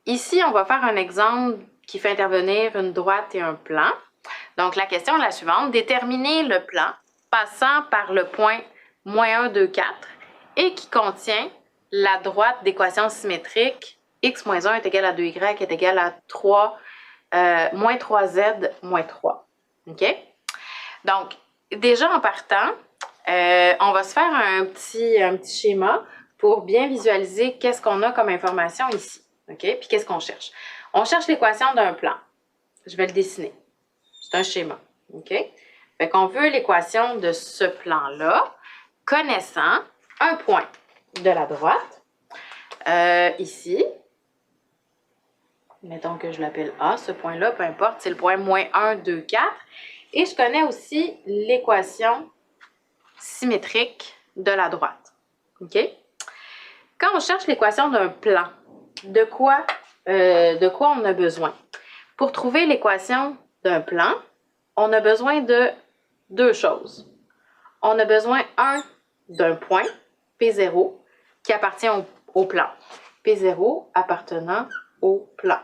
ici, on va faire un exemple qui fait intervenir une droite et un plan. Donc, la question est la suivante. Déterminer le plan passant par le point moins 1, 2, 4 et qui contient la droite d'équation symétrique x moins 1 est égal à 2y est égal à 3, moins 3z moins 3. OK? Donc, déjà en partant, on va se faire un petit schéma pour bien visualiser qu'est-ce qu'on a comme information ici. OK? Puis qu'est-ce qu'on cherche? On cherche l'équation d'un plan. Je vais le dessiner. C'est un schéma. OK? Fait qu'on veut l'équation de ce plan-là, connaissant un point de la droite, ici. Mettons que je l'appelle A, ce point-là, peu importe, c'est le point moins 1, 2, 4. Et je connais aussi l'équation symétrique de la droite. OK? Quand on cherche l'équation d'un plan, de quoi on a besoin? Pour trouver l'équation d'un plan, on a besoin de deux choses. On a besoin, d'un point, P0, qui appartient au plan. P0 appartenant au plan.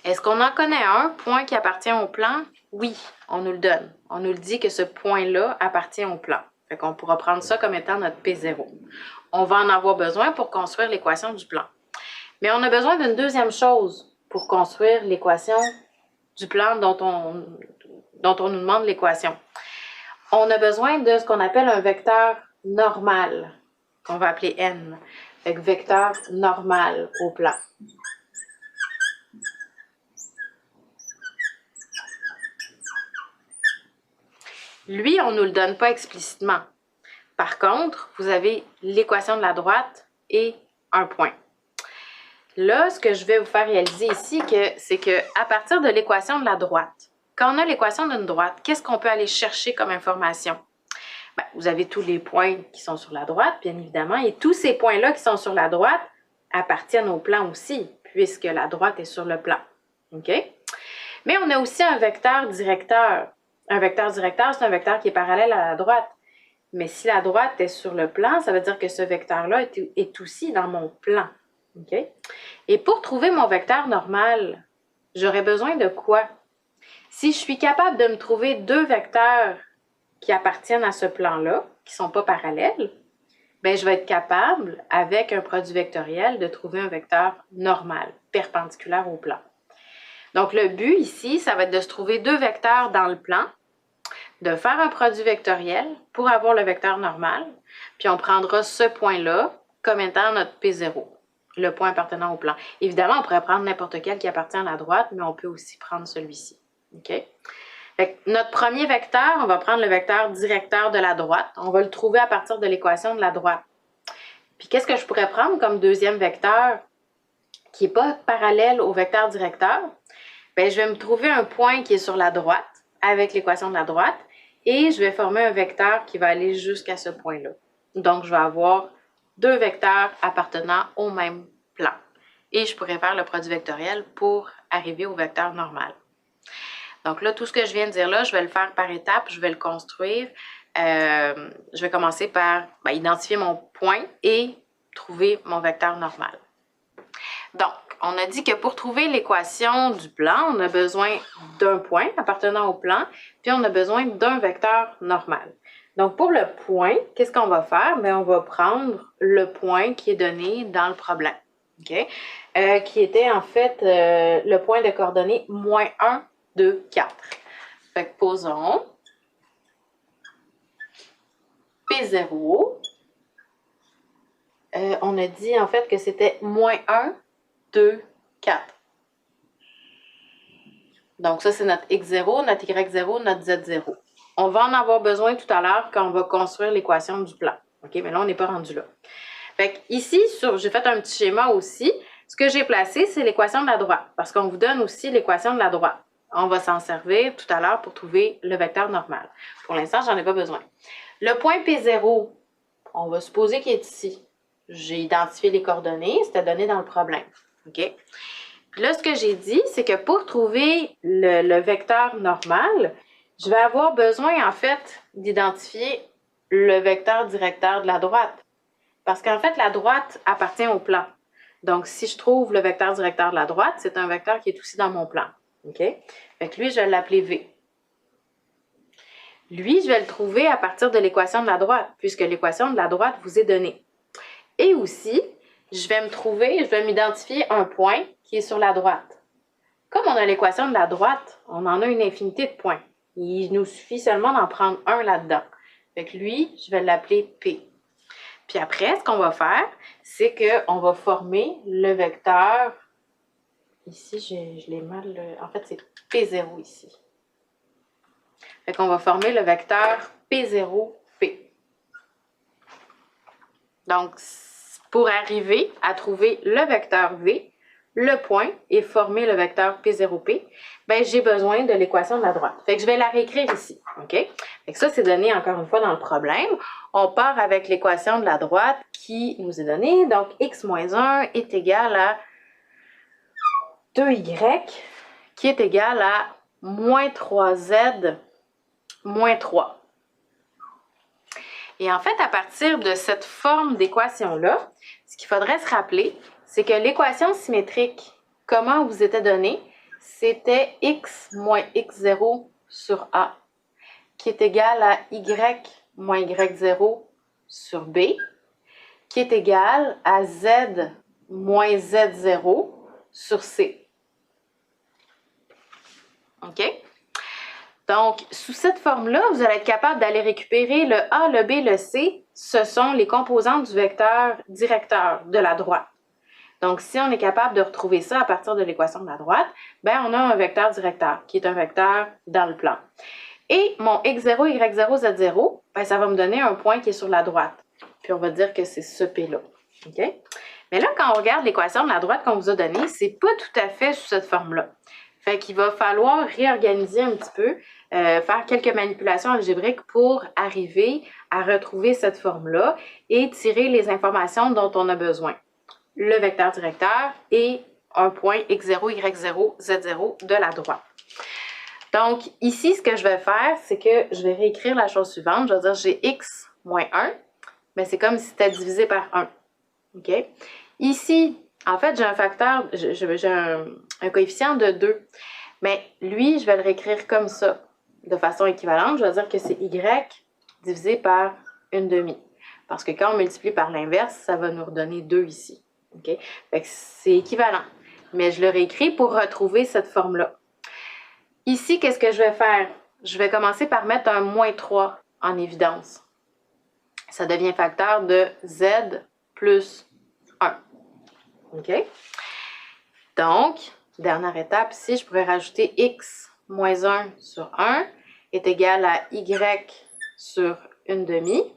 Est-ce qu'on en connaît un point qui appartient au plan? Oui, on nous le donne. On nous le dit que ce point-là appartient au plan. Fait qu'on pourra prendre ça comme étant notre P0. On va en avoir besoin pour construire l'équation du plan. Mais on a besoin d'une deuxième chose pour construire l'équation du plan dont on nous demande l'équation. On a besoin de ce qu'on appelle un vecteur normal, qu'on va appeler n. Fait que vecteur normal au plan. Lui, on ne nous le donne pas explicitement. Par contre, vous avez l'équation de la droite et un point. Là, ce que je vais vous faire réaliser ici, c'est qu'à partir de l'équation de la droite, quand on a l'équation d'une droite, qu'est-ce qu'on peut aller chercher comme information? Bien, vous avez tous les points qui sont sur la droite, bien évidemment, et tous ces points-là qui sont sur la droite appartiennent au plan aussi, puisque la droite est sur le plan. OK? Mais on a aussi un vecteur directeur. Un vecteur directeur, c'est un vecteur qui est parallèle à la droite. Mais si la droite est sur le plan, ça veut dire que ce vecteur-là est aussi dans mon plan. OK? Et pour trouver mon vecteur normal, j'aurais besoin de quoi? Si je suis capable de me trouver deux vecteurs qui appartiennent à ce plan-là, qui ne sont pas parallèles, bien, je vais être capable, avec un produit vectoriel, de trouver un vecteur normal, perpendiculaire au plan. Donc, le but ici, ça va être de se trouver deux vecteurs dans le plan, de faire un produit vectoriel pour avoir le vecteur normal, puis on prendra ce point-là comme étant notre P0, le point appartenant au plan. Évidemment, on pourrait prendre n'importe quel qui appartient à la droite, mais on peut aussi prendre celui-ci. OK? Fait que notre premier vecteur, on va prendre le vecteur directeur de la droite. On va le trouver à partir de l'équation de la droite. Puis qu'est-ce que je pourrais prendre comme deuxième vecteur qui n'est pas parallèle au vecteur directeur? Bien, je vais me trouver un point qui est sur la droite avec l'équation de la droite et je vais former un vecteur qui va aller jusqu'à ce point-là. Donc, je vais avoir deux vecteurs appartenant au même plan. Et je pourrais faire le produit vectoriel pour arriver au vecteur normal. Donc là, tout ce que je viens de dire là, je vais le faire par étapes, je vais le construire. Je vais commencer par identifier mon point et trouver mon vecteur normal. Donc, on a dit que pour trouver l'équation du plan, on a besoin d'un point appartenant au plan, puis on a besoin d'un vecteur normal. Donc, pour le point, qu'est-ce qu'on va faire? Bien, on va prendre le point qui est donné dans le problème, OK? Qui était en fait le point de coordonnées moins 1, 2, 4. Fait que posons P0. On a dit en fait que c'était moins 1, 2, 4. Donc ça, c'est notre x0, notre y0, notre z0. On va en avoir besoin tout à l'heure quand on va construire l'équation du plan. OK, mais là, on n'est pas rendu là. Fait que ici, j'ai fait un petit schéma aussi. Ce que j'ai placé, c'est l'équation de la droite, parce qu'on vous donne aussi l'équation de la droite. On va s'en servir tout à l'heure pour trouver le vecteur normal. Pour l'instant, j'en ai pas besoin. Le point P0, on va supposer qu'il est ici. J'ai identifié les coordonnées, c'était donné dans le problème. OK? Puis là, ce que j'ai dit, c'est que pour trouver le vecteur normal, je vais avoir besoin, en fait, d'identifier le vecteur directeur de la droite. Parce qu'en fait, la droite appartient au plan. Donc, si je trouve le vecteur directeur de la droite, c'est un vecteur qui est aussi dans mon plan. OK? Fait que lui, je vais l'appeler V. Lui, je vais le trouver à partir de l'équation de la droite, puisque l'équation de la droite vous est donnée. Et aussi, je vais m'identifier un point qui est sur la droite. Comme on a l'équation de la droite, on en a une infinité de points. Il nous suffit seulement d'en prendre un là-dedans. Fait que lui, je vais l'appeler P. Puis après, ce qu'on va faire, c'est qu'on va former le vecteur. Ici, je l'ai mal. En fait, c'est P0 ici. Fait qu'on va former le vecteur P0P. Donc, pour arriver à trouver le vecteur V, le point, et former le vecteur P0P, ben, j'ai besoin de l'équation de la droite. Fait que je vais la réécrire ici. OK? Fait que ça, c'est donné encore une fois dans le problème. On part avec l'équation de la droite qui nous est donnée. Donc, x moins 1 est égal à 2y qui est égal à moins 3z moins 3. Et en fait, à partir de cette forme d'équation-là, ce qu'il faudrait se rappeler, c'est que l'équation symétrique, comment vous était donnée, c'était x moins x0 sur a, qui est égal à y moins y0 sur b, qui est égal à z moins z0 sur c. OK? Donc, sous cette forme-là, vous allez être capable d'aller récupérer le A, le B, le C. Ce sont les composantes du vecteur directeur de la droite. Donc, si on est capable de retrouver ça à partir de l'équation de la droite, ben on a un vecteur directeur, qui est un vecteur dans le plan. Et mon x0, y0, z0, ben ça va me donner un point qui est sur la droite. Puis on va dire que c'est ce P-là. OK? Mais là, quand on regarde l'équation de la droite qu'on vous a donnée, c'est pas tout à fait sous cette forme-là. Fait qu'il va falloir réorganiser un petit peu, faire quelques manipulations algébriques pour arriver à retrouver cette forme-là et tirer les informations dont on a besoin. Le vecteur directeur et un point x0, y0, z0 de la droite. Donc, ici, ce que je vais faire, c'est que je vais réécrire la chose suivante. Je vais dire j'ai x moins 1, mais c'est comme si c'était divisé par 1. OK? Ici, en fait, j'ai un facteur, j'ai un coefficient de 2. Mais lui, je vais le réécrire comme ça, de façon équivalente. Je vais dire que c'est y divisé par 1/2. Parce que quand on multiplie par l'inverse, ça va nous redonner 2 ici. OK? Fait que c'est équivalent. Mais je le réécris pour retrouver cette forme-là. Ici, qu'est-ce que je vais faire? Je vais commencer par mettre un moins 3 en évidence. Ça devient facteur de z plus 1. OK? Donc, dernière étape ici, je pourrais rajouter x moins 1 sur 1 est égal à y sur 1/2,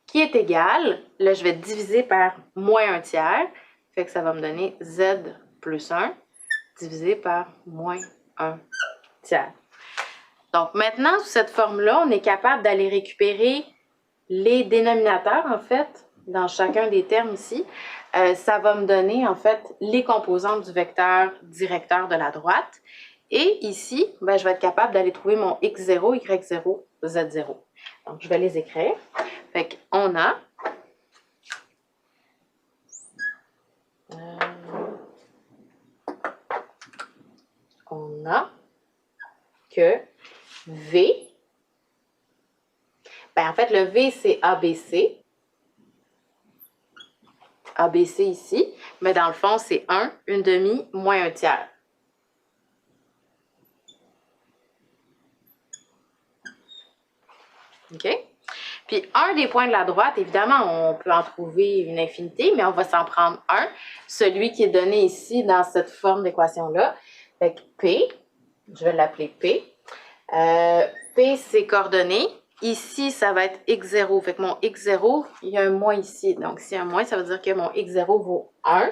qui est égal, là je vais diviser par moins 1 tiers, fait que ça va me donner z plus 1 divisé par moins 1 tiers. Donc maintenant, sous cette forme-là, on est capable d'aller récupérer les dénominateurs, en fait, dans chacun des termes ici. Ça va me donner, en fait, les composantes du vecteur directeur de la droite. Et ici, ben, je vais être capable d'aller trouver mon x0, y0, z0. Donc, je vais les écrire. Fait qu'on a... on a que V... Ben, en fait, le V, c'est ABC. ABC ici, mais dans le fond, c'est 1, 1/2, moins 1 tiers. OK? Puis, un des points de la droite, évidemment, on peut en trouver une infinité, mais on va s'en prendre un, celui qui est donné ici dans cette forme d'équation-là. Fait que P, je vais l'appeler P. P, c'est coordonnées. Ici, ça va être x0. Fait que mon x0, il y a un moins ici. Donc, s'il y a un moins, ça veut dire que mon x0 vaut 1.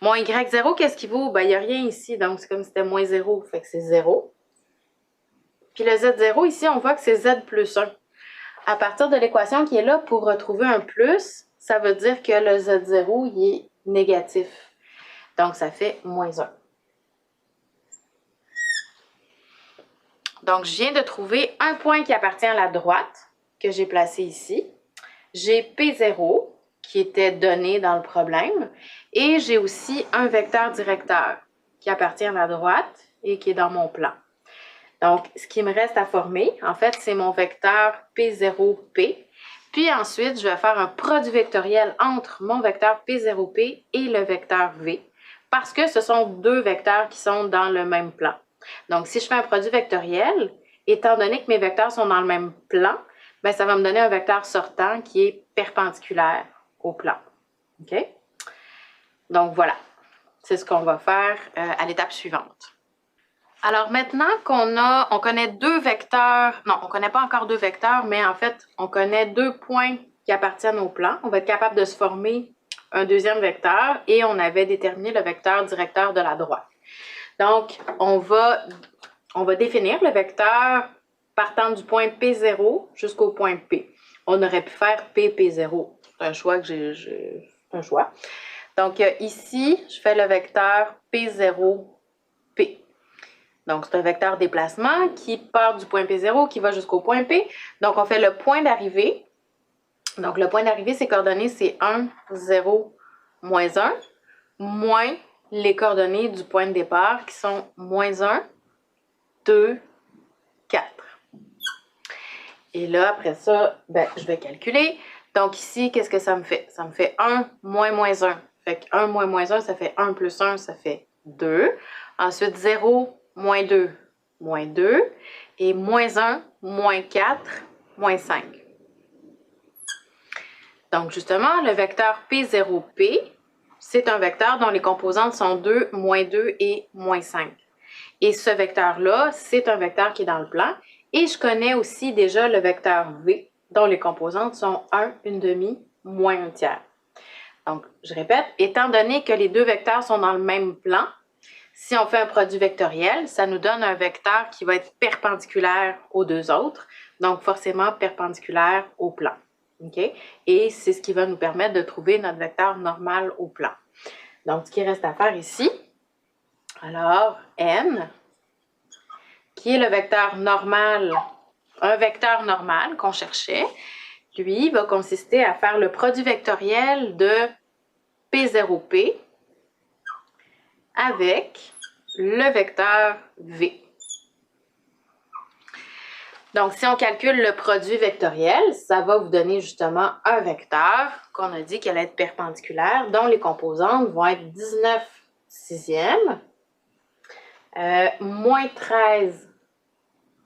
Mon y0, qu'est-ce qu'il vaut? Ben, il n'y a rien ici. Donc, c'est comme si c'était moins 0. Fait que c'est 0. Puis le z0, ici, on voit que c'est z plus 1. À partir de l'équation qui est là, pour retrouver un plus, ça veut dire que le z0, il est négatif. Donc, ça fait moins 1. Donc, je viens de trouver un point qui appartient à la droite, que j'ai placé ici. J'ai P0, qui était donné dans le problème, et j'ai aussi un vecteur directeur, qui appartient à la droite et qui est dans mon plan. Donc, ce qui me reste à former, en fait, c'est mon vecteur P0P. Puis ensuite, je vais faire un produit vectoriel entre mon vecteur P0P et le vecteur V, parce que ce sont deux vecteurs qui sont dans le même plan. Donc, si je fais un produit vectoriel, étant donné que mes vecteurs sont dans le même plan, bien, ça va me donner un vecteur sortant qui est perpendiculaire au plan. OK? Donc, voilà. C'est ce qu'on va faire à l'étape suivante. Alors maintenant on connaît deux vecteurs, non, on ne connaît pas encore deux vecteurs, mais en fait, on connaît deux points qui appartiennent au plan. On va être capable de se former un deuxième vecteur et on avait déterminé le vecteur directeur de la droite. Donc, on va définir le vecteur partant du point P0 jusqu'au point P. On aurait pu faire P0. C'est un choix que j'ai un choix. Donc, ici, je fais le vecteur P0P. Donc, c'est un vecteur déplacement qui part du point P0, qui va jusqu'au point P. Donc, on fait le point d'arrivée. Donc, le point d'arrivée, ses coordonnées, c'est 1, 0, moins 1, moins les coordonnées du point de départ, qui sont moins 1, 2, 4. Et là, après ça, ben, je vais calculer. Donc, ici, qu'est-ce que ça me fait? Ça me fait 1 moins moins 1. Fait que 1 moins moins 1, ça fait 1 plus 1, ça fait 2. Ensuite, 0 moins 2, moins 2. Et moins 1, moins 4, moins 5. Donc, justement, le vecteur P0P, c'est un vecteur dont les composantes sont 2, moins 2 et moins 5. Et ce vecteur-là, c'est un vecteur qui est dans le plan. Et je connais aussi déjà le vecteur V, dont les composantes sont 1, 1 demi, moins 1 tiers. Donc, je répète, étant donné que les deux vecteurs sont dans le même plan, si on fait un produit vectoriel, ça nous donne un vecteur qui va être perpendiculaire aux deux autres, donc forcément perpendiculaire au plan. Okay? Et c'est ce qui va nous permettre de trouver notre vecteur normal au plan. Donc, ce qui reste à faire ici, alors n, qui est le vecteur normal, un vecteur normal qu'on cherchait, lui, va consister à faire le produit vectoriel de P0P avec le vecteur V. Donc, si on calcule le produit vectoriel, ça va vous donner justement un vecteur qu'on a dit qu'il allait être perpendiculaire, dont les composantes vont être 19 sixièmes, moins 13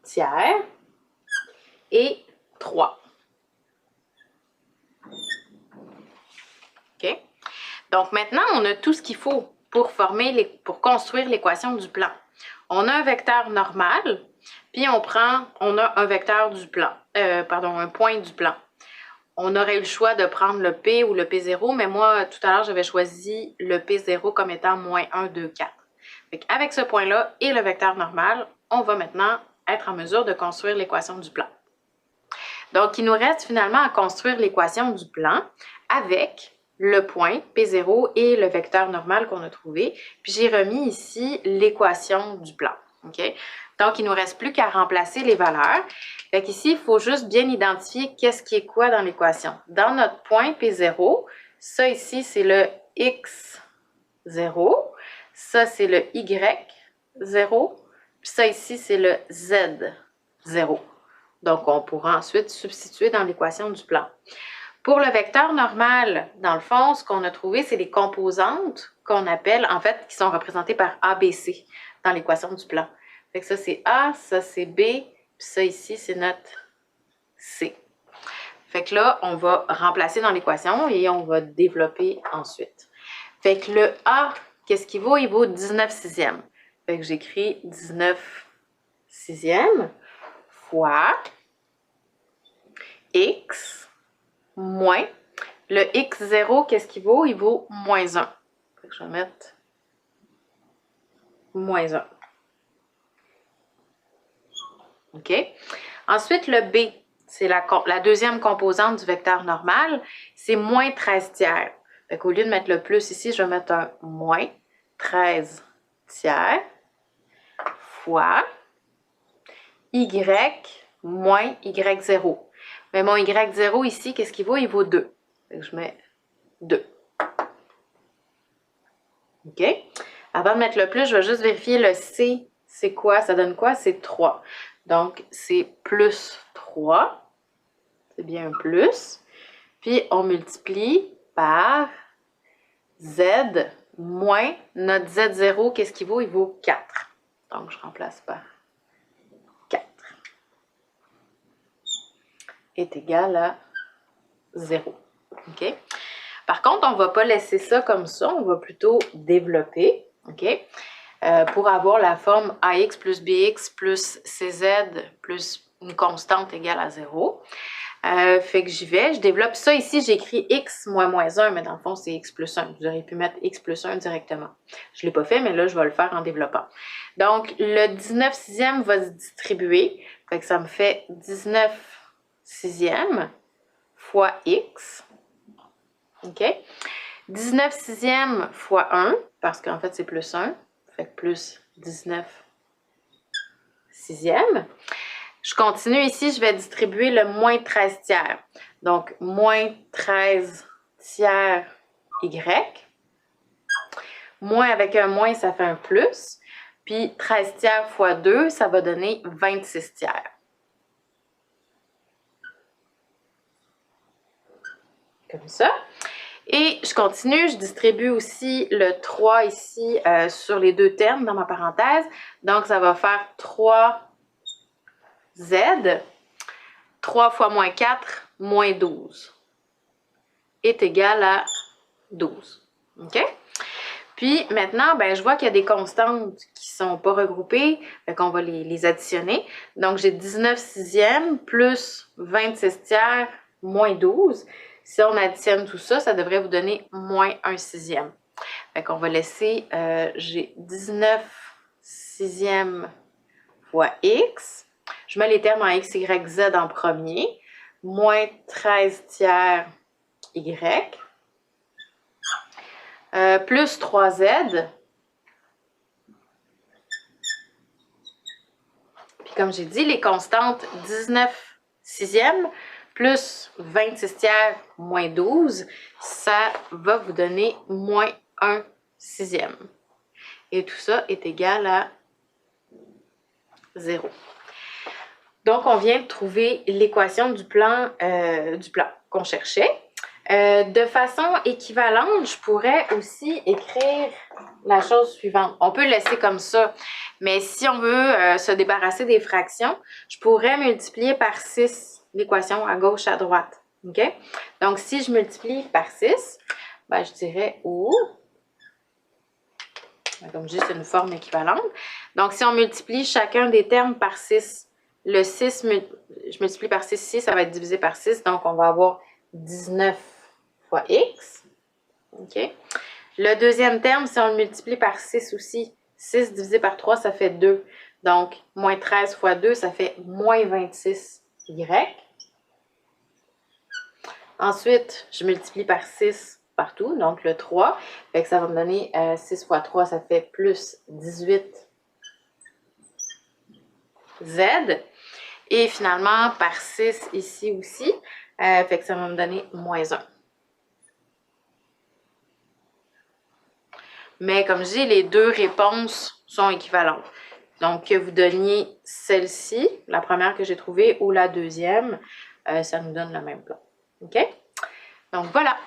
tiers et 3. OK? Donc, maintenant, on a tout ce qu'il faut pour construire l'équation du plan. On a un vecteur normal, puis on a un vecteur du plan, un point du plan. On aurait eu le choix de prendre le P ou le P0, mais moi, tout à l'heure, j'avais choisi le P0 comme étant moins 1, 2, 4. Avec ce point-là et le vecteur normal, on va maintenant être en mesure de construire l'équation du plan. Donc, il nous reste finalement à construire l'équation du plan avec le point P0 et le vecteur normal qu'on a trouvé. Puis, j'ai remis ici l'équation du plan. Okay? Donc, il ne nous reste plus qu'à remplacer les valeurs. Fait qu'ici, il faut juste bien identifier qu'est-ce qui est quoi dans l'équation. Dans notre point P0, ça ici, c'est le X0. Ça, c'est le Y0. Puis ça ici, c'est le Z0. Donc, on pourra ensuite substituer dans l'équation du plan. Pour le vecteur normal, dans le fond, ce qu'on a trouvé, c'est les composantes qu'on appelle, en fait, qui sont représentées par ABC dans l'équation du plan. Fait que ça, c'est A, ça, c'est B, puis ça ici, c'est notre C. Fait que là, on va remplacer dans l'équation et on va développer ensuite. Fait que le A, qu'est-ce qu'il vaut? Il vaut 19 sixièmes. Fait que j'écris 19 sixièmes fois X moins. Le X0, qu'est-ce qu'il vaut? Il vaut moins 1. Fait que je vais mettre moins 1. OK? Ensuite, le B, c'est la deuxième composante du vecteur normal, c'est moins 13 tiers. Fait qu'au lieu de mettre le plus ici, je vais mettre un moins 13 tiers fois y moins y0. Mais mon y0 ici, qu'est-ce qu'il vaut? Il vaut 2. Donc, je mets 2. OK? Avant de mettre le plus, je vais juste vérifier le C. C'est quoi? Ça donne quoi? C'est 3. Donc, c'est plus 3. C'est bien un plus. Puis, on multiplie par Z moins notre Z0. Qu'est-ce qu'il vaut? Il vaut 4. Donc, je remplace par 4. Est égal à 0. OK? Par contre, on ne va pas laisser ça comme ça. On va plutôt développer. OK? Pour avoir la forme AX plus BX plus CZ plus une constante égale à 0. Fait que j'y vais. Je développe ça ici. J'écris X moins 1, mais dans le fond, c'est X plus 1. Vous auriez pu mettre X plus 1 directement. Je ne l'ai pas fait, mais là, je vais le faire en développant. Donc, le 19 sixième va se distribuer. Fait que ça me fait 19 sixième fois X. OK? 19 sixième fois 1, parce qu'en fait, c'est plus 1. Fait que plus 19 sixième. Je continue ici, je vais distribuer le moins 13 tiers. Donc, moins 13 tiers Y. Moins avec un moins, ça fait un plus. Puis 13 tiers fois 2, ça va donner 26 tiers. Comme ça. Et je continue, je distribue aussi le 3 ici sur les deux termes dans ma parenthèse. Donc, ça va faire 3Z. 3 fois moins 4, moins 12, est égal à 12. OK? Puis maintenant, ben, je vois qu'il y a des constantes qui ne sont pas regroupées, donc on va les additionner. Donc, j'ai 19 sixièmes plus 26 tiers moins 12. Si on additionne tout ça, ça devrait vous donner moins 1 sixième. Fait qu'on va laisser, j'ai 19 sixièmes fois X. Je mets les termes en X, Y, Z en premier. Moins 13 tiers Y. Plus 3Z. Puis comme j'ai dit, les constantes 19 sixièmes plus 26 tiers moins 12, ça va vous donner moins 1 sixième. Et tout ça est égal à 0. Donc, on vient de trouver l'équation du plan qu'on cherchait. De façon équivalente, je pourrais aussi écrire la chose suivante. On peut le laisser comme ça, mais si on veut se débarrasser des fractions, je pourrais multiplier par 6 l'équation à gauche, à droite. OK? Donc, si je multiplie par 6, ben, je dirais comme je dis, c'est une forme équivalente. Donc, si on multiplie chacun des termes par 6, le 6, je multiplie par 6 ici, ça va être divisé par 6. Donc, on va avoir 19 fois X. OK? Le deuxième terme, si on le multiplie par 6 aussi, 6 divisé par 3, ça fait 2. Donc, moins 13 fois 2, ça fait moins 26 Y. Ensuite, je multiplie par 6 partout, donc le 3. Fait que ça va me donner 6 fois 3, ça fait plus 18 Z. Et finalement, par 6 ici aussi, fait que ça va me donner moins 1. Mais comme je dis, les deux réponses sont équivalentes. Donc, que vous donniez celle-ci, la première que j'ai trouvée, ou la deuxième, ça nous donne le même plan. OK? Donc, voilà.